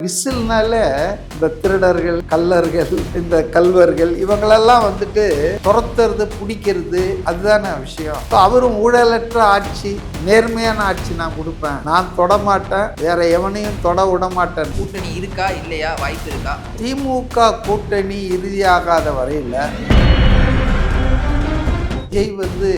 விசில்னால இந்த திருடர்கள், கள்ளர்கள், இந்த கல்வர்கள் இவங்களெல்லாம் வந்துட்டு துரத்துறது, பிடிக்கிறது, அதுதானே விஷயம். அவரும் ஊழலற்ற ஆட்சி, நேர்மையான ஆட்சி நான் கொடுப்பேன், நான் தொடமாட்டேன், வேற எவனையும் தொட விட மாட்டேன். கூட்டணி இருக்கா இல்லையா, வாய்ப்பு இருக்கா? திமுக கூட்டணி இறுதியாகாத வரையில் விஜய் வந்து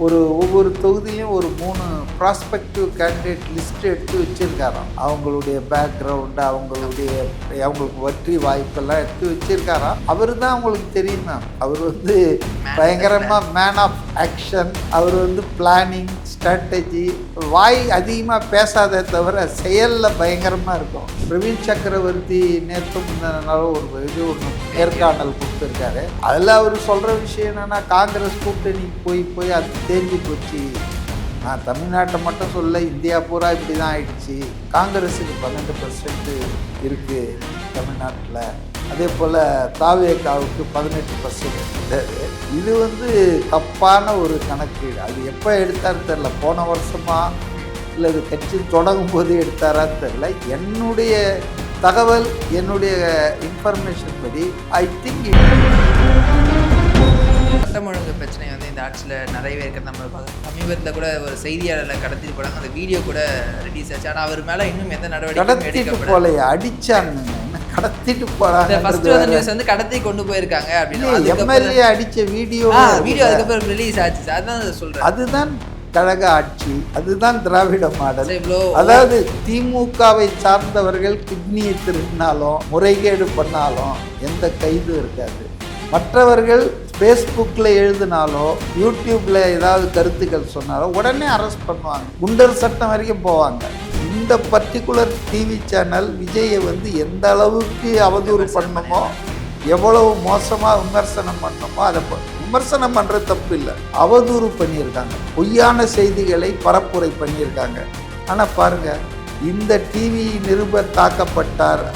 ஒவ்வொரு தொகுதியிலையும் ஒரு 3 ப்ராஸ்பெக்டிவ் கேண்டிடேட் லிஸ்ட் எடுத்து வச்சிருக்காராம். அவங்களுடைய பேக்ரவுண்டு, அவங்களுக்கு வெற்றி வாய்ப்பெல்லாம் எடுத்து வச்சிருக்காராம். அவர் தான் அவங்களுக்கு தெரியுமா, அவர் வந்து பயங்கரமாக மேன் ஆஃப் ஆக்ஷன், அவர் வந்து பிளானிங், ஸ்ட்ராட்டஜி, வாய் அதிகமாக பேசாதே தவிர செயலில் பயங்கரமாக இருக்கும். பிரவீன் சக்கரவர்த்தி நேற்று முன்னாலும் ஒரு நேர்காணல் கொடுத்துருக்காரு. அதில் அவர் சொல்கிற விஷயம் என்னென்னா, காங்கிரஸ் கூட்டணி போய் அது தேஞ்சு போச்சு. நான் தமிழ்நாட்டை மட்டும் சொல்ல, இந்தியா பூரா இப்படி தான் ஆயிடுச்சு. காங்கிரஸுக்கு 12% இருக்குது தமிழ்நாட்டில், அதே போல் தாவேகாவுக்கு 18%. இது வந்து தப்பான ஒரு கணக்கு. அது எப்போ எடுத்தாரு தெரில, போன வருஷமா இல்லை இது கட்சி தொடங்கும் போது எடுத்தாரான்னு தெரில. என்னுடைய தகவல், என்னுடைய இன்ஃபர்மேஷன் படி ஐ திங்க் சட்டம் ஒழுங்கு பிரச்சனை வந்து இந்த ஆட்சியில் நிறையவே இருக்கிறது நம்ம பார்க்கலாம். சமீபத்தில் கூட ஒரு செய்தியாளர்களை கடத்திட்டு போனாங்க, அந்த வீடியோ கூட ரிலீஸ் ஆச்சு. ஆனால் அவர் மேலே இன்னும் எந்த நடவடிக்கையும் போலையே, அடிச்சாங்க, கடத்திட்டு போறாங்க. ஃபர்ஸ்ட் வந்து நியூஸ் வந்து கடத்தி கொண்டு போயிருக்காங்க அப்படின்னு எம்எல்ஏ அடிச்ச வீடியோ அதுக்கப்புறம் ரிலீஸ் ஆச்சு. அதுதான் சொல்றேன், அதுதான் கழக ஆட்சி, அதுதான் திராவிட மாடல். அதாவது திமுகவை சார்ந்தவர்கள் கிட்னியை திருடினாலும், முறைகேடு பண்ணாலும் எந்த கைதும் இருக்காது. மற்றவர்கள் ஃபேஸ்புக்கில் எழுதினாலோ, யூடியூப்பில் ஏதாவது கருத்துக்கள் சொன்னாலோ உடனே அரெஸ்ட் பண்ணுவாங்க, குண்டர் சட்டம் வரைக்கும் போவாங்க. இந்த பர்டிகுலர் டிவி சேனல் விஜயை வந்து எந்த அளவுக்கு அவதூறு பண்ணணுமோ, எவ்வளவு மோசமாக விமர்சனம் பண்ணணுமோ, அதை விமர்சனம் பண்ணுறது தப்பு இல்லை, அவதூறு பண்ணியிருக்காங்க, பொய்யான செய்திகளை பரப்புரை பண்ணியிருக்காங்க. ஆனால் பாருங்கள், இந்த டிவி நிருபர் தாக்கப்பட்டார்,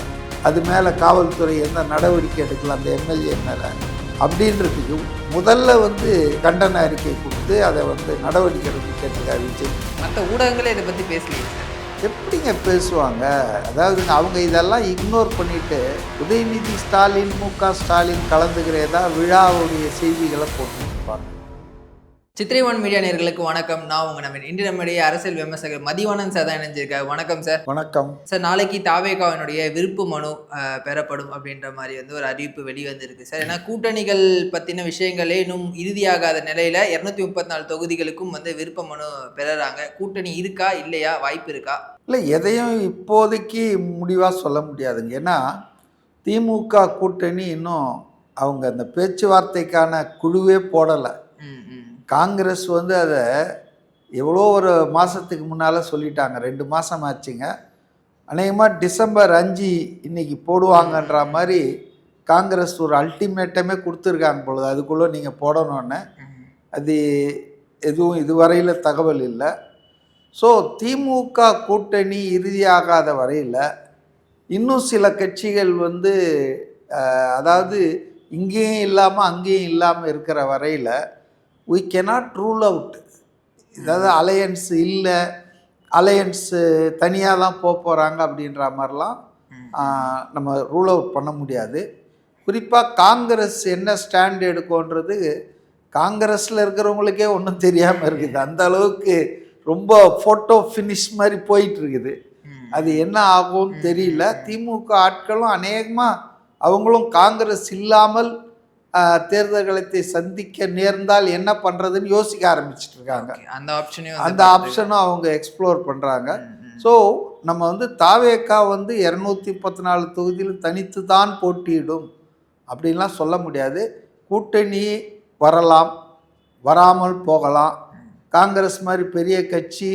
அது மேலே காவல்துறை எந்த நடவடிக்கை எடுக்கலாம் அந்த எம்எல்ஏ மேலே அப்படின்றதுக்கு முதல்ல வந்து கண்டன அறிக்கை கொடுத்து அதை வந்து நடவடிக்கை எடுத்து கேட்டிருக்காரு விஜய். மற்ற ஊடகங்களே இதை பற்றி பேசலையே, எப்படிங்க பேசுவாங்க? அதாவது அவங்க இதெல்லாம் இக்னோர் பண்ணிவிட்டு உதயநிதி ஸ்டாலின், முக ஸ்டாலின் கலந்துக்கிறதா விழாவுடைய செய்திகளை போட்டுருப்பாங்க. சித்திரை ஒன் மீடியா நேயர்களுக்கு வணக்கம். நான் உங்கள் நவீன். இன்று நம்முடைய அரசியல் விமர்சகர் மதிவாணன் சார் தான் இணைஞ்சிருக்காரு. வணக்கம் சார். வணக்கம் சார். நாளைக்கு தாவேகாவினுடைய விருப்பு மனு பெறப்படும் அப்படின்ற மாதிரி வந்து ஒரு அறிவிப்பு வெளிவந்திருக்கு சார். ஏன்னா கூட்டணிகள் பற்றின விஷயங்களே இன்னும் இறுதியாகாத நிலையில் 234 தொகுதிகளுக்கும் வந்து விருப்ப மனு பெறுறாங்க. கூட்டணி இருக்கா இல்லையா, வாய்ப்பு இருக்கா? இல்லை, எதையும் இப்போதைக்கு முடிவாக சொல்ல முடியாதுங்க. ஏன்னா திமுக கூட்டணி இன்னும் அவங்க அந்த பேச்சுவார்த்தைக்கான குழுவே போடலை. காங்கிரஸ் வந்து அதை எவ்வளோ ஒரு மாதத்துக்கு முன்னால் சொல்லிட்டாங்க, 2 மாதம் ஆச்சுங்க. அநேகமாக டிசம்பர் 5 இன்னைக்கு போடுவாங்கன்ற மாதிரி காங்கிரஸ் ஒரு அல்டிமேட்டமே கொடுத்துருக்காங்க பொழுது, அதுக்குள்ளே நீங்கள் போடணுன்னு. அது எதுவும் இதுவரையில் தகவல் இல்லை. ஸோ திமுக கூட்டணி இறுதியாகாத வரையில் இன்னும் சில கட்சிகள் வந்து அதாவது இங்கேயும் இல்லாமல் அங்கேயும் இல்லாமல் இருக்கிற வரையில் we cannot rule out. அதாவது அலையன்ஸ் இல்லை, அலையன்ஸு தனியாக தான் போகிறாங்க அப்படின்ற மாதிரிலாம் நம்ம ரூல் அவுட் பண்ண முடியாது. குறிப்பாக காங்கிரஸ் என்ன ஸ்டாண்ட் எடுக்கும்ன்றது காங்கிரஸில் இருக்கிறவங்களுக்கே ஒன்றும் தெரியாமல் இருக்குது. அந்த அளவுக்கு ரொம்ப ஃபோட்டோ ஃபினிஷ் மாதிரி போயிட்டுருக்குது. அது என்ன ஆகும்னு தெரியல. திமுக ஆட்களும் அநேகமாக அவங்களும் காங்கிரஸ் இல்லாமல் தேர்தல்களை சந்திக்க நேர்ந்தால் என்ன பண்ணுறதுன்னு யோசிக்க ஆரம்பிச்சுட்டு இருக்காங்க. அந்த ஆப்ஷனும் அவங்க எக்ஸ்ப்ளோர் பண்ணுறாங்க. ஸோ நம்ம வந்து தாவேகா வந்து 234 தொகுதியில் தனித்து தான் போட்டியிடும் அப்படின்லாம் சொல்ல முடியாது. கூட்டணி வரலாம், வராமல் போகலாம். காங்கிரஸ் மாதிரி பெரிய கட்சி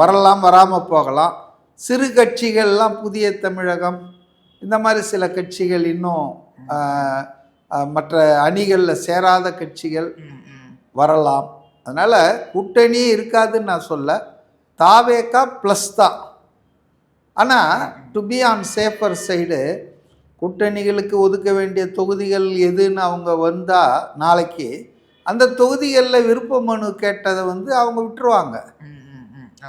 வரலாம், வராமல் போகலாம். சிறு கட்சிகள்லாம் புதிய தமிழகம், இந்த மாதிரி சில கட்சிகள், இன்னும் மற்ற அணிகளில் சேராத கட்சிகள் வரலாம். அதனால் கூட்டணியே இருக்காதுன்னு நான் சொல்ல, தாவேகா ப்ளஸ் தான். ஆனால் to be on safer side, கூட்டணிகளுக்கு ஒதுக்க வேண்டிய தொகுதிகள் எதுன்னு அவங்க வந்தால் நாளைக்கு அந்த தொகுதிகளில் விருப்ப மனு கேட்டதை வந்து அவங்க விட்டுருவாங்க.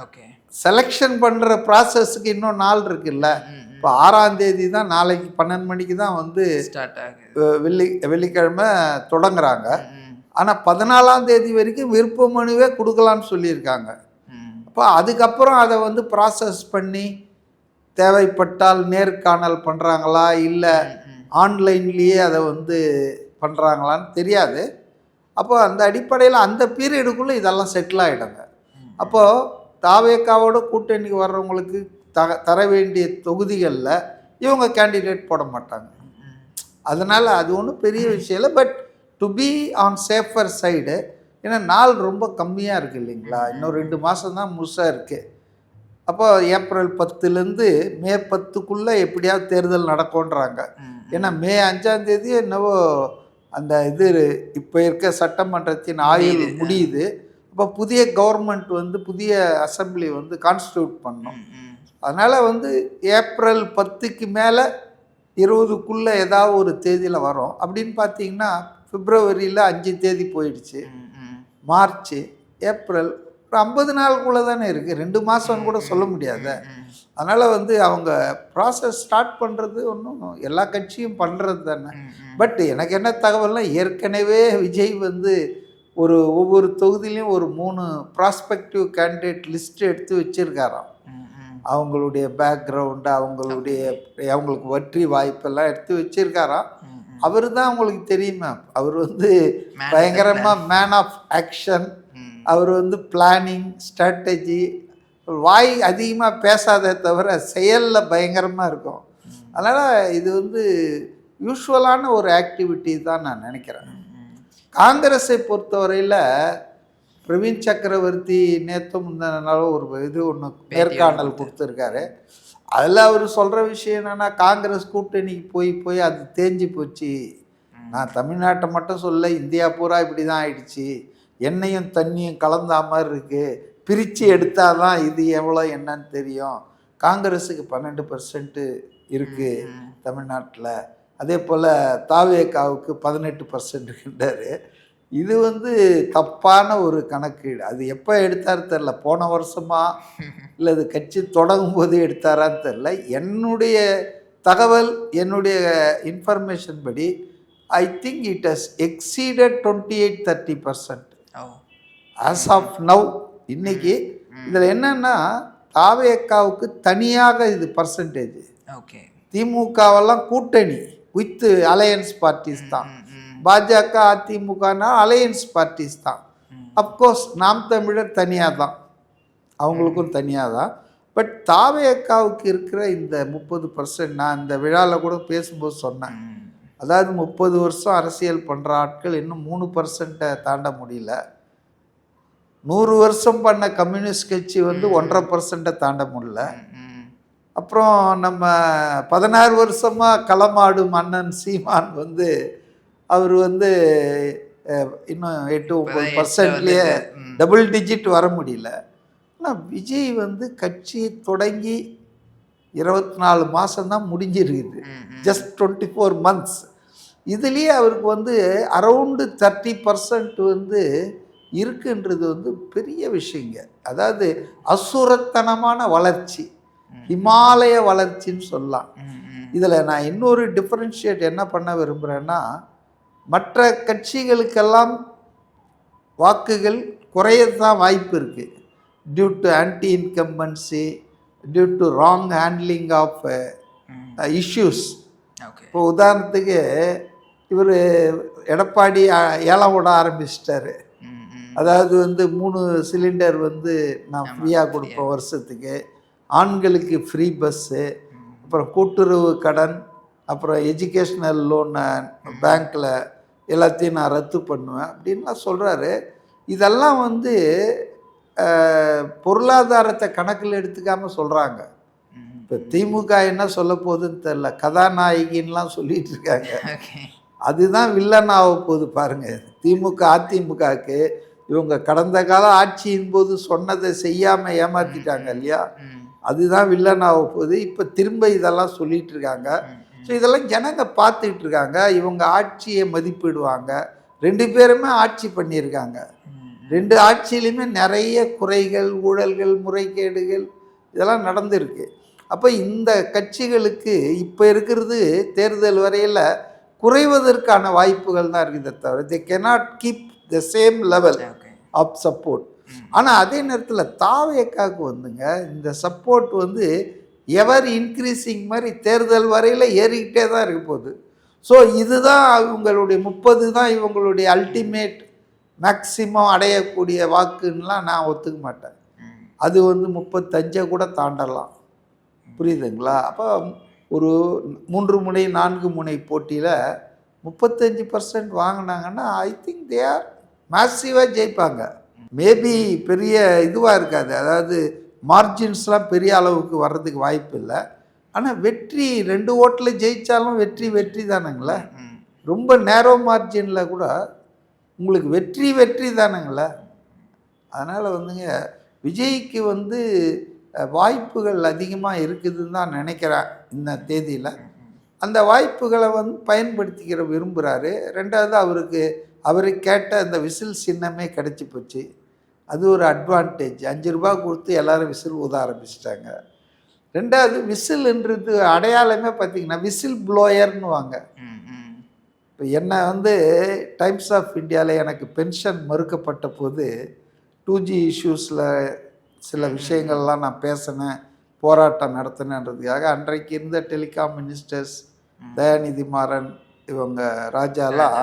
ஓகே, செலெக்ஷன் பண்ணுற ப்ராசஸ்க்கு இன்னும் நாள் இருக்குல்ல. இப்போ 6ஆம் தேதி தான், நாளைக்கு 12 மணிக்கு தான் வந்து ஸ்டார்ட் ஆகுது. வெள்ளிக்கிழமை தொடங்குறாங்க. ஆனால் 14ஆம் தேதி வரைக்கும் விருப்ப மனுவே கொடுக்கலான்னு சொல்லியிருக்காங்க. அப்போ அதுக்கப்புறம் அதை வந்து ப்ராசஸ் பண்ணி தேவைப்பட்டால் நேர்காணல் பண்ணுறாங்களா இல்லை ஆன்லைன்லேயே அதை வந்து பண்ணுறாங்களான்னு தெரியாது. அப்போ அந்த அடிப்படையில் அந்த பீரியடுக்குள்ளே இதெல்லாம் செட்டில் ஆகிடுங்க. அப்போது தாவேக்காவோட கூட்டணிக்கு வர்றவங்களுக்கு தர வேண்டிய தொகுதிகளில் இவங்க கேண்டிடேட் போட மாட்டாங்க. அதனால் அது ஒன்றும் பெரிய விஷயம் இல்லை. But to be on safer side, ஏன்னா நாள் ரொம்ப கம்மியாக இருக்குது இல்லைங்களா, இன்னும் 2 மாதம் தான் முழுசாக இருக்குது. அப்போ ஏப்ரல் 10லேருந்து மே 10க்குள்ளே எப்படியாவது தேர்தல் நடக்கும்ன்றாங்க. ஏன்னா மே 5ஆம் தேதி என்னவோ அந்த இது இப்போ இருக்க சட்டமன்றத்தின் ஆயுள் முடியுது. அப்போ புதிய கவர்மெண்ட் வந்து புதிய அசம்பிளி வந்து கான்ஸ்டியூட் பண்ணணும். அதனால் வந்து ஏப்ரல் 10க்கு மேலே 20க்குள்ளே ஏதாவது ஒரு தேதியில் வரும். அப்படின்னு பார்த்தீங்கன்னா பிப்ரவரியில் 5 தேதி போயிடுச்சு, மார்ச், ஏப்ரல் ஒரு 50 நாளுக்குள்ளே தானே இருக்குது, 2 மாதம்னு கூட சொல்ல முடியாது. அதனால் வந்து அவங்க ப்ராசஸ் ஸ்டார்ட் பண்ணுறது ஒன்றும் எல்லா கட்சியும் பண்ணுறது தானே. பட் எனக்கு என்ன தகவல்னால், ஏற்கனவே விஜய் வந்து ஒவ்வொரு தொகுதியிலையும் ஒரு 3 ப்ராஸ்பெக்டிவ் கேண்டிடேட் லிஸ்ட்டு எடுத்து வச்சுருக்காராம். அவங்களுடைய பேக்ரவுண்டு, அவங்களுக்கு வெற்றி வாய்ப்பெல்லாம் எடுத்து வச்சுருக்காராம். அவர் தான் அவங்களுக்கு தெரியுமா, அவர் வந்து பயங்கரமாக மேன் ஆஃப் ஆக்ஷன். அவர் வந்து பிளானிங், ஸ்ட்ராட்டஜி, வாய் அதிகமாக பேசாதே தவிர செயலில் பயங்கரமாக இருக்கும். அதனால் இது வந்து யூஸ்வலான ஒரு ஆக்டிவிட்டி தான் நான் நினைக்கிறேன். காங்கிரஸை பொறுத்தவரையில் பிரவீன் சக்கரவர்த்தி நேற்று முந்தினாலும் ஒரு ஒன்று நேர்காணல் கொடுத்துருக்காரு. அதில் அவர் சொல்கிற விஷயம் என்னென்னா, காங்கிரஸ் கூட்டணிக்கு போய் அது தேஞ்சு போச்சு, நான் தமிழ்நாட்டை மட்டும் சொல்ல, இந்தியா பூரா இப்படி தான் ஆயிடுச்சு, எண்ணெயும் தண்ணியும் கலந்தா மாதிரி இருக்குது, பிரித்து எடுத்தால் தான் இது எவ்வளோ என்னன்னு தெரியும், காங்கிரஸுக்கு 12% இருக்குது தமிழ்நாட்டில், அதே போல் தாவேக்காவுக்கு 18% இருக்கின்றார். இது வந்து தப்பான ஒரு கணக்கீடு. அது எப்போ எடுத்தார் தெரில, போன வருஷமா இல்லை அது கட்சி தொடங்கும் போது எடுத்தாரான்னு தெரில. என்னுடைய தகவல், என்னுடைய இன்ஃபர்மேஷன் படி I think it has exceeded 28-30% as of now. இன்னைக்கு இதில் என்னன்னா, தாவேக்காவுக்கு தனியாக இது பர்சன்டேஜ், ஓகே, திமுகவெல்லாம் கூட்டணி வித் அலையன்ஸ் பார்ட்டிஸ் தான், பாஜக அதிமுகனா அலையன்ஸ் பார்ட்டிஸ் தான். அப்கோர்ஸ் நாம் தமிழர் தனியாக தான், அவங்களுக்கும் தனியாக தான். பட் தாவேக்காவுக்கு இருக்கிற இந்த 30%, நான் இந்த விழாவில் கூட பேசும்போது சொன்னேன், அதாவது 30 வருஷம் அரசியல் பண்ணுற ஆட்கள் இன்னும் 3% தாண்ட முடியல. 100 வருஷம் பண்ண கம்யூனிஸ்ட் கட்சி வந்து 1.5% தாண்ட முடியல. அப்புறம் நம்ம 16 வருஷமாக களமாடும் அண்ணன் சீமான் வந்து அவர் வந்து இன்னும் 8-9%லேயே டபுள் டிஜிட் வர முடியல. ஆனால் விஜய் வந்து கட்சி தொடங்கி 24 மாதம்தான் முடிஞ்சிருக்குது, ஜஸ்ட் 24 months. இதுலேயே அவருக்கு வந்து அரவுண்டு 30% வந்து இருக்குன்றது வந்து பெரிய விஷயங்க. அதாவது அசுரத்தனமான வளர்ச்சி, ஹிமாலய வளர்ச்சின்னு சொல்லலாம். இதில் நான் இன்னொரு டிஃப்ரென்ஷியேட் என்ன பண்ண விரும்புகிறேன்னா, மற்ற கட்சிகளுக்கெல்லாம் வாக்குகள் குறையத்தான் வாய்ப்பு இருக்குது, due to anti incumbency, due to wrong handling of issues. இப்போ உதாரணத்துக்கு இவர் எடப்பாடி ஏலம் விட ஆரம்பிச்சிட்டாரு. அதாவது வந்து 3 சிலிண்டர் வந்து நான் ஃப்ரீயாக கொடுப்பேன் வருஷத்துக்கு, ஆண்களுக்கு ஃப்ரீ பஸ்ஸு, அப்புறம் கூட்டுறவு கடன், அப்புறம் எஜுகேஷ்னல் லோனை பேங்க்கில் எல்லாத்தையும் நான் ரத்து பண்ணுவேன் அப்படின்லாம் சொல்கிறாரு. இதெல்லாம் வந்து பொருளாதாரத்தை கணக்கில் எடுத்துக்காமல் சொல்கிறாங்க. இப்போ திமுக என்ன சொல்ல போகுதுன்னு தெரில, கதாநாயகின்லாம் சொல்லிகிட்டு இருக்காங்க, அதுதான் வில்லன் ஆக போகுது பாருங்கள். திமுக அதிமுகவுக்கு இவங்க கடந்த கால ஆட்சியின் போது சொன்னதை செய்யாமல் ஏமாற்றிட்டாங்க இல்லையா, அதுதான் வில்லன் ஆக போகுது. இப்போ திரும்ப இதெல்லாம் சொல்லிகிட்டு இருக்காங்க. ஸோ இதெல்லாம் ஜனங்க பார்த்துக்கிட்டு இருக்காங்க. இவங்க ஆட்சியை மதிப்பிடுவாங்க. 2 பேருமே ஆட்சி பண்ணியிருக்காங்க. 2 ஆட்சியிலையுமே நிறைய குறைகள், ஊழல்கள், முறைகேடுகள் இதெல்லாம் நடந்திருக்கு. அப்போ இந்த கட்சிகளுக்கு இப்போ இருக்கிறது தேர்தல் வரையில் குறைவதற்கான வாய்ப்புகள் தான் இருக்குது தவிர they cannot keep the same level of support. ஆனால் அதே நேரத்தில் தாவேக்காவுக்கு வந்துங்க இந்த சப்போர்ட் வந்து எவர் இன்க்ரீஸிங் மாதிரி தேர்தல் வரையில் ஏறிக்கிட்டே தான் இருக்க போகுது. ஸோ இதுதான் இவங்களுடைய 30 தான் இவங்களுடைய அல்டிமேட் மேக்சிமம் அடையக்கூடிய வாக்குன்னெலாம் நான் ஒத்துக்க மாட்டேன். அது வந்து 35 கூட தாண்டலாம். புரியுதுங்களா? அப்போ ஒரு 3 முனை 4 முனை போட்டியில் 35% வாங்கினாங்கன்னா ஐ திங்க் தே ஆர் மேசிவாக ஜெயிப்பாங்க. மேபி பெரிய இதுவாக இருக்காது, அதாவது மார்ஜின்ஸ்லாம் பெரிய அளவுக்கு வர்றதுக்கு வாய்ப்பு இல்லை. ஆனால் வெற்றி 2 ஓட்டில் ஜெயித்தாலும் வெற்றி தானுங்களே. ரொம்ப நேரோ மார்ஜினில் கூட உங்களுக்கு வெற்றி தானுங்களே. அதனால் வந்துங்க விஜய்க்கு வந்து வாய்ப்புகள் அதிகமாக இருக்குதுன்னு தான் நினைக்கிறேன் இந்த தேதியில். அந்த வாய்ப்புகளை வந்து பயன்படுத்திக்கிற விரும்புகிறாரு. ரெண்டாவது அவருக்கு கேட்ட அந்த விசில் சின்னமே கிடச்சி போச்சு. அது ஒரு அட்வான்டேஜ். 5 ரூபா கொடுத்து எல்லோரும் விசில் ஊத ஆரம்பிச்சிட்டாங்க. ரெண்டாவது விசில்ன்றது அடையாளமே பார்த்திங்கன்னா விசில் ப்ளோயர்னு வாங்க. இப்போ என்னை வந்து டைம்ஸ் ஆஃப் இந்தியாவில் எனக்கு பென்ஷன் மறுக்கப்பட்ட போது 2G இஷ்யூஸில் சில விஷயங்கள்லாம் நான் பேசினேன், போராட்டம் நடத்தினன்றதுக்காக அன்றைக்கு இருந்த டெலிகாம் மினிஸ்டர்ஸ் தயாநிதி மாறன் இவங்க ராஜாலாம்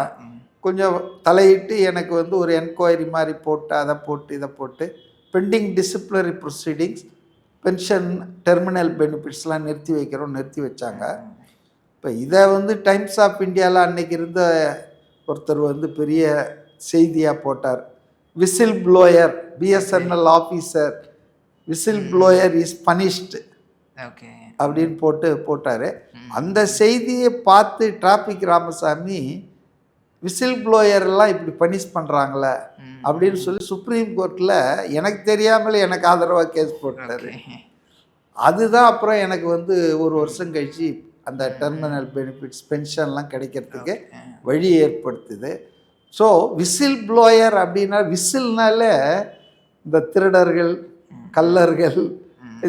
கொஞ்சம் தலையிட்டு எனக்கு வந்து ஒரு என்கொயரி மாதிரி போட்டு அதை போட்டு இதை போட்டு pending disciplinary proceedings pension terminal பெனிஃபிட்ஸ்லாம் நிறுத்தி வச்சாங்க. இப்போ இதை வந்து டைம்ஸ் ஆஃப் இந்தியாவில் அன்றைக்கி இருந்த ஒருத்தர் வந்து பெரிய செய்தியாக போட்டார். Whistle blower BSNL officer whistle blower is punished அப்படின்னு போட்டார். அந்த செய்தியை பார்த்து டிராஃபிக் ராமசாமி விசில் ப்ளோயர்லாம் இப்படி பனிஷ் பண்ணுறாங்களே அப்படின்னு சொல்லி சுப்ரீம் கோர்ட்டில் எனக்கு தெரியாமலே எனக்கு ஆதரவாக கேஸ் போட்டார். அதுதான் அப்புறம் எனக்கு வந்து 1 வருஷம் கழிச்சு அந்த டெர்மினல் பெனிஃபிட்ஸ் பென்ஷன்லாம் கிடைக்கிறதுக்கு வழி ஏற்படுத்துது. ஸோ விசில் ப்ளோயர் அப்படின்னா விசில்னாலே இந்த திருடர்கள், கள்ளர்கள்,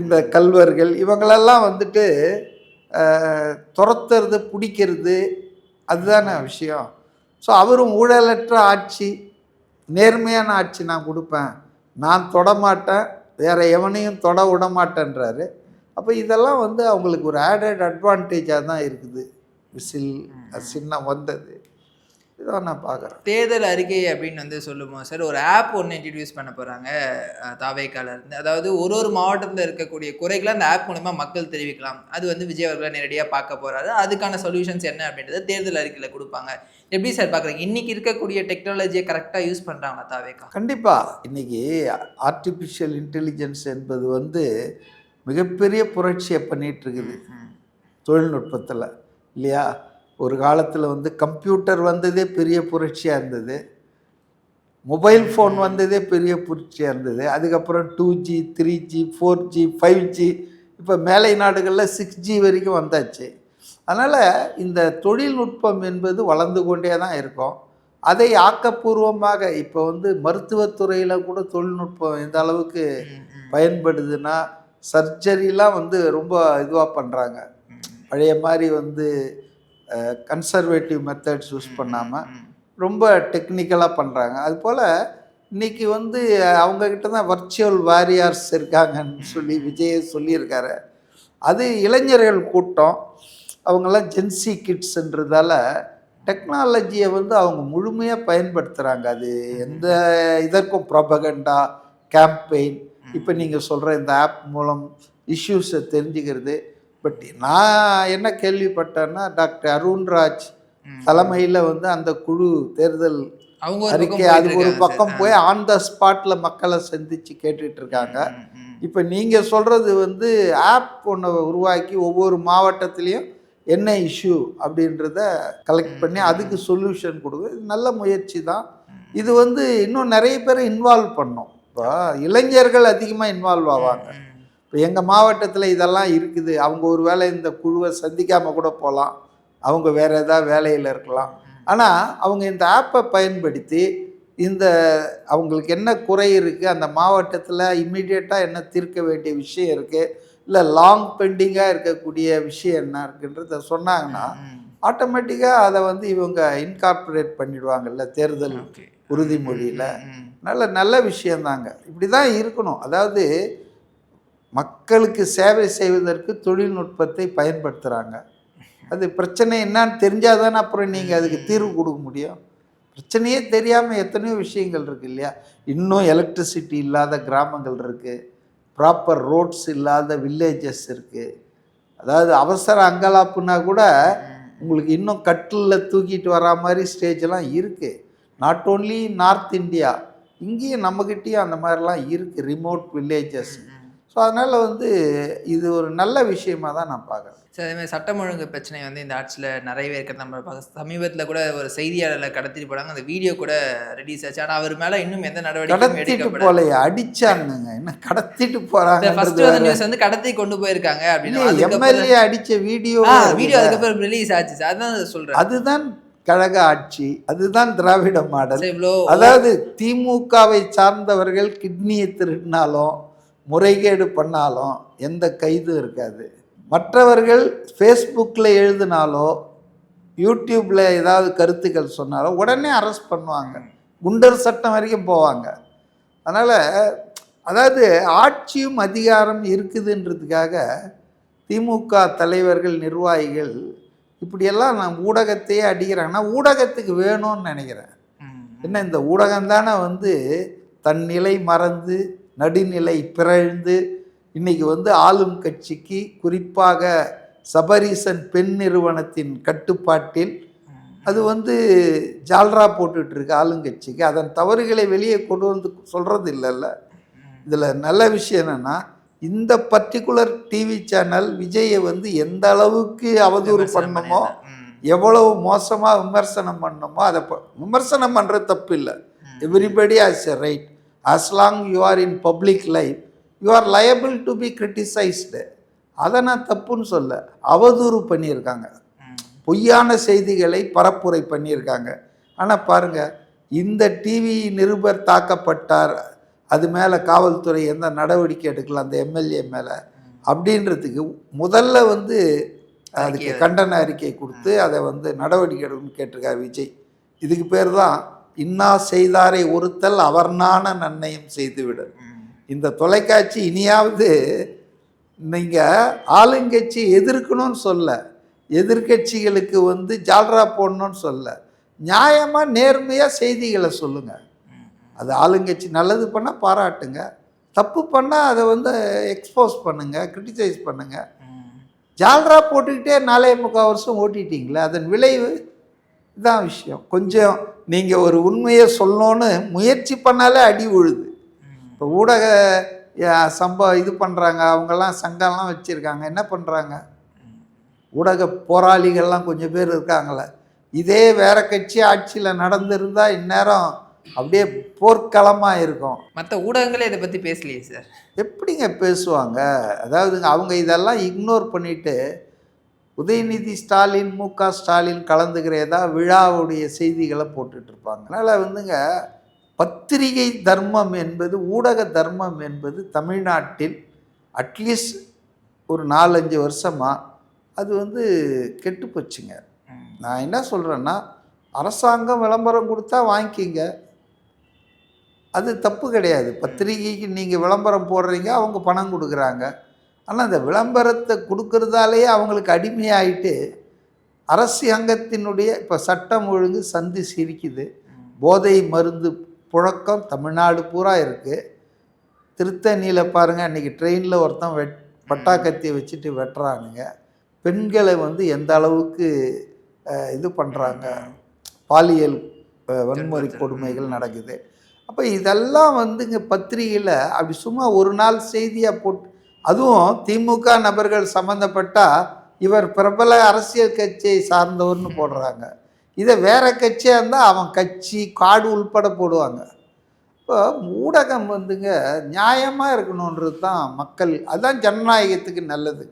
இந்த கல்வர்கள் இவங்களெல்லாம் வந்துட்டு துரத்துறது, பிடிக்கிறது, அதுதானே விஷயம். ஸோ அவரும் ஊழலற்ற ஆட்சி, நேர்மையான ஆட்சி நான் கொடுப்பேன், நான் தொடமாட்டேன், வேறு எவனையும் தொட விட மாட்டேன்றாரு. அப்போ இதெல்லாம் வந்து அவங்களுக்கு ஒரு ஆடட் அட்வான்டேஜாக தான் இருக்குது. விசில் சின்னம் வந்தது இதான் நான் பார்க்குறேன். தேர்தல் அறிக்கை அப்படின்னு வந்து சொல்லுவோம் சார், ஒரு ஆப் ஒன்று இன்ட்ரடியூஸ் பண்ண போகிறாங்க தாவேக்காலேருந்து. அதாவது ஒரு மாவட்டத்தில் இருக்கக்கூடிய குறைகளை அந்த ஆப் மூலமா மக்கள் தெரிவிக்கலாம். அது வந்து விஜய் அவர்களை நேரடியாக பார்க்க போகிறாரு. அதுக்கான சொல்யூஷன்ஸ் என்ன அப்படின்றத தேர்தல் அறிக்கையில் கொடுப்பாங்க. எப்படி சார் பார்க்குறீங்க? இன்றைக்கி இருக்கக்கூடிய டெக்னாலஜியை கரெக்டாக யூஸ் பண்ணுறாங்களா தாவேக்கா? கண்டிப்பாக. இன்றைக்கி ஆர்டிஃபிஷியல் இன்டெலிஜென்ஸ் என்பது வந்து மிகப்பெரிய புரட்சியை பண்ணிகிட்ருக்குது தொழில்நுட்பத்தில், இல்லையா? ஒரு காலத்தில் வந்து கம்ப்யூட்டர் வந்ததே பெரிய புரட்சியாக இருந்தது, மொபைல் ஃபோன் வந்ததே பெரிய புரட்சியாக இருந்தது. அதுக்கப்புறம் 2G 3G 4G 5G இப்போ மேலை நாடுகளில் 6G வரைக்கும் வந்தாச்சு. அதனால் இந்த தொழில்நுட்பம் என்பது வளர்ந்து கொண்டே தான் இருக்கும். அதை ஆக்கப்பூர்வமாக இப்போ வந்து மருத்துவத்துறையில் கூட தொழில்நுட்பம் எந்த அளவுக்கு பயன்படுதுன்னா, சர்ஜரிலாம் வந்து ரொம்ப இதுவாக பண்ணுறாங்க. பழைய மாதிரி வந்து கன்சர்வேட்டிவ் மெத்தட்ஸ் யூஸ் பண்ணாமல் ரொம்ப டெக்னிக்கலாக பண்ணுறாங்க. அதுபோல் இன்றைக்கி வந்து அவங்கக்கிட்ட தான் வர்ச்சுவல் வாரியர்ஸ் இருக்காங்கன்னு சொல்லி விஜய் சொல்லியிருக்காரு. அது இளைஞர்கள் கூட்டம், அவங்கெல்லாம் ஜென்சி கிட்ஸுன்றதால டெக்னாலஜியை வந்து அவங்க முழுமையாக பயன்படுத்துகிறாங்க. அது எந்த இதற்கும் ப்ரொபகண்டா கேம்பெயின், இப்போ நீங்கள் சொல்கிற இந்த ஆப் மூலம் இஷ்யூஸை தெரிஞ்சுக்கிறது. பட் நான் என்ன கேள்விப்பட்டேன்னா, டாக்டர் அருண்ராஜ் தலைமையில் வந்து அந்த குழு தேர்தல் அறிக்கை அது ஒரு பக்கம் போய் ஆன் த ஸ்பாட்டில் மக்களை சந்தித்து கேட்டுட்ருக்காங்க. இப்போ நீங்கள் சொல்கிறது வந்து ஆப் ஒன்று உருவாக்கி ஒவ்வொரு மாவட்டத்துலேயும் என்ன இஷ்யூ அப்படின்றத கலெக்ட் பண்ணி அதுக்கு சொல்யூஷன் கொடுக்குது. இது நல்ல முயற்சி தான். இது வந்து இன்னும் நிறைய பேரை இன்வால்வ் பண்ணோம். இப்போ இளைஞர்கள் அதிகமாக இன்வால்வ் ஆவாங்க. இப்போ எங்கள் மாவட்டத்தில் இதெல்லாம் இருக்குது, அவங்க ஒரு வேளை இந்த குழுவை சந்திக்காமல் கூட போகலாம், அவங்க வேறு ஏதாவது வேலையில் இருக்கலாம். ஆனால் அவங்க இந்த ஆப்பை பயன்படுத்தி இந்த அவங்களுக்கு என்ன குறை இருக்குது, அந்த மாவட்டத்தில் இம்மிடியேட்டாக என்ன தீர்க்க வேண்டிய விஷயம் இருக்குது, இல்லை லாங் பெண்டிங்காக இருக்கக்கூடிய விஷயம் என்ன இருக்குன்றத சொன்னாங்கன்னா ஆட்டோமேட்டிக்காக அதை வந்து இவங்க இன்கார்பரேட் பண்ணிடுவாங்கல்ல தேர்தல் உறுதிமொழியில். நல்ல விஷயந்தாங்க, இப்படி தான் இருக்கணும். அதாவது மக்களுக்கு சேவை செய்வதற்கு தொழில்நுட்பத்தை பயன்படுத்துகிறாங்க. அது பிரச்சனை என்னான்னு தெரிஞ்சால் தானே அப்புறம் நீங்கள் அதுக்கு தீர்வு கொடுக்க முடியும். பிரச்சனையே தெரியாமல் எத்தனையோ விஷயங்கள் இருக்குது இல்லையா. இன்னும் எலக்ட்ரிசிட்டி இல்லாத கிராமங்கள் இருக்குது, ப்ராப்பர் ரோட்ஸ் இல்லாத வில்லேஜஸ் இருக்குது. அதாவது அவசர அங்கலாப்புனா கூட உங்களுக்கு இன்னும் கட்டிலில் தூக்கிட்டு வரா மாதிரி ஸ்டேஜெலாம் இருக்குது. நாட் ஓன்லி நார்த் இந்தியா, இங்கேயும் நம்மக்கிட்டேயும் அந்த மாதிரிலாம் இருக்குது, ரிமோட் வில்லேஜஸ். ஸோ அதனால் வந்து இது ஒரு நல்ல விஷயமாக தான் நான் பார்க்குறேன். சார் அதேமாதிரி சட்டம் ஒழுங்கு பிரச்சனை வந்து இந்த ஆட்சியில் நிறையவே இருக்கிறது நம்ம பார்க்க. சமீபத்தில் கூட ஒரு செய்தியாளர்களை கடத்திட்டு போனாங்க, அந்த வீடியோ கூட ரிலீஸ் ஆச்சு. ஆனால் அவர் மேலே இன்னும் எந்த நடவடிக்கையும் எடுக்கப்படல. போலையே அடிச்சாங்க, என்ன கடத்திட்டு போகிறாங்க. ஃபர்ஸ்ட் நியூஸ் வந்து கடத்தி கொண்டு போயிருக்காங்க அப்படின்னு எம்எல்ஏ அடித்த வீடியோ அதுக்கப்புறம் ரிலீஸ் ஆச்சு சார். அதான் சொல்கிறேன், அதுதான் கழக ஆட்சி, அதுதான் திராவிட மாடல். அதாவது திமுகவை சார்ந்தவர்கள் கிட்னியை திருடினாலும் முறைகேடு பண்ணாலும் எந்த கைதும் இருக்காது. மற்றவர்கள் ஃபேஸ்புக்கில் எழுதினாலோ யூடியூப்பில் ஏதாவது கருத்துக்கள் சொன்னாலோ உடனே அரெஸ்ட் பண்ணுவாங்க, குண்டர் சட்டம் வரைக்கும் போவாங்க. அதனால் அதாவது ஆட்சியும் அதிகாரம் இருக்குதுன்றதுக்காக திமுக தலைவர்கள் நிர்வாகிகள் இப்படியெல்லாம் நான் ஊடகத்தையே அடிக்கிறாங்கன்னா ஊடகத்துக்கு வேணும்னு நினைக்கிறேன். என்ன இந்த ஊடகம் தானே வந்து தன் நிலை மறந்து நடுநிலை பிறழ்ந்து இன்றைக்கி வந்து ஆளும் கட்சிக்கு, குறிப்பாக சபரீசன் பெண் நிறுவனத்தின் கட்டுப்பாட்டில் அது வந்து ஜால்ரா போட்டுட்ருக்கு ஆளுங்கட்சிக்கு. அதன் தவறுகளை வெளியே கொண்டு வந்து சொல்கிறது இல்லைல்ல. இதில் நல்ல விஷயம் என்னென்னா, இந்த பர்டிகுலர் டிவி சேனல் விஜயை வந்து எந்த அளவுக்கு அவதூறு பண்ணணுமோ, எவ்வளவு மோசமாக விமர்சனம் பண்ணணுமோ அதை விமர்சனம் பண்ணுறது தப்பு இல்லை. Everybody has a right. as long you are in public life you are liable to be criticized. அதை நான் தப்புன்னு சொல்ல, அவதூறு பண்ணியிருக்காங்க, பொய்யான செய்திகளை பரப்புரை பண்ணியிருக்காங்க. ஆனால் பாருங்கள், இந்த டிவி நிருபர் தாக்கப்பட்டார், அது மேலே காவல்துறை எந்த நடவடிக்கை எடுக்கலாம் அந்த எம்எல்ஏ மேலே அப்படின்றதுக்கு முதல்ல வந்து அதுக்கு கண்டன அறிக்கை கொடுத்து அதை வந்து நடவடிக்கை எடுக்கணும்னு கேட்டிருக்கார் விஜய். இதுக்கு பேர் தான் இன்னா செய்தாரை ஒருத்தல் அவர்னான நன்னயம் செய்துவிடு. இந்த தொலைக்காட்சி இனியாவது நீங்கள் ஆளுங்கட்சி எதிர்க்கணும்னு சொல்ல, எதிர்கட்சிகளுக்கு வந்து ஜால்ரா போடணும்னு சொல்ல, நியாயமாக நேர்மையாக செய்திகளை சொல்லுங்கள். அது ஆளுங்கட்சி நல்லது பண்ணால் பாராட்டுங்க, தப்பு பண்ணால் அதை வந்து எக்ஸ்போஸ் பண்ணுங்கள், கிரிட்டிசைஸ் பண்ணுங்கள். ஜால்ரா போட்டுக்கிட்டே 4.25 வருஷம் ஓட்டிட்டீங்களே, அதன் விளைவு இதான் விஷயம். கொஞ்சம் நீங்கள் ஒரு உண்மையை சொல்லணுன்னு முயற்சி பண்ணாலே அடி விழுது. இப்போ ஊடக இது பண்ணுறாங்க, அவங்கெல்லாம் சங்கம்லாம் வச்சுருக்காங்க, என்ன பண்ணுறாங்க, ஊடக போராளிகள்லாம் கொஞ்சம் பேர் இருக்காங்களே. இதே வேறு கட்சி ஆட்சியில் நடந்திருந்தால் இந்நேரம் அப்படியே போர்க்களமாக இருக்கும். மற்ற ஊடகங்களே இதை பற்றி பேசலையே சார். எப்படிங்க பேசுவாங்க? அதாவது அவங்க இதெல்லாம் இக்னோர் பண்ணிவிட்டு உதயநிதி ஸ்டாலின், மு.க. ஸ்டாலின் கலந்துக்கிற ஏதாவது விழாவுடைய செய்திகளை போட்டுட்ருப்பாங்க. அதனால் வந்துங்க பத்திரிகை தர்மம் என்பது, ஊடக தர்மம் என்பது தமிழ்நாட்டில் அட்லீஸ்ட் ஒரு 4-5 வருஷமாக அது வந்து கெட்டு போச்சுங்க. நான் என்ன சொல்கிறேன்னா, அரசாங்கம் விளம்பரம் கொடுத்தா வாங்கிக்கிங்க, அது தப்பு கிடையாது. பத்திரிகைக்கு நீங்கள் விளம்பரம் போடுறீங்க, அவங்க பணம் கொடுக்குறாங்க. ஆனால் அந்த விளம்பரத்தை கொடுக்கறதாலேயே அவங்களுக்கு அடிமையாயிட்டு அரசாங்கத்தினுடைய இப்போ சட்டம் ஒழுங்கு சந்தி சிரிக்குது. போதை மருந்து புழக்கம் தமிழ்நாடு பூரா இருக்குது. திருத்தணியில் பாருங்கள், அன்றைக்கி ட்ரெயினில் ஒருத்தன் பட்டாக்கத்தியை வச்சுட்டு வெட்டுறானுங்க. பெண்களை வந்து எந்த அளவுக்கு இது பண்ணுறாங்க, பாலியல் வன்முறை கொடுமைகள் நடக்குது. அப்போ இதெல்லாம் வந்துங்க பத்திரிகையில் அப்படி சும்மா ஒரு நாள் செய்தியாக போட்டு, அதுவும் திமுக நபர்கள் சம்மந்தப்பட்டால் இவர் பிரபல அரசியல் கட்சியை சார்ந்தவர்னு போடுறாங்க. இதை வேறு கட்சியாக இருந்தால் அவன் கட்சி காடு உள்பட போடுவாங்க. இப்போ ஊடகம் வந்துங்க நியாயமாக இருக்கணுன்றது தான் மக்கள், அதுதான் ஜனநாயகத்துக்கு நல்லது.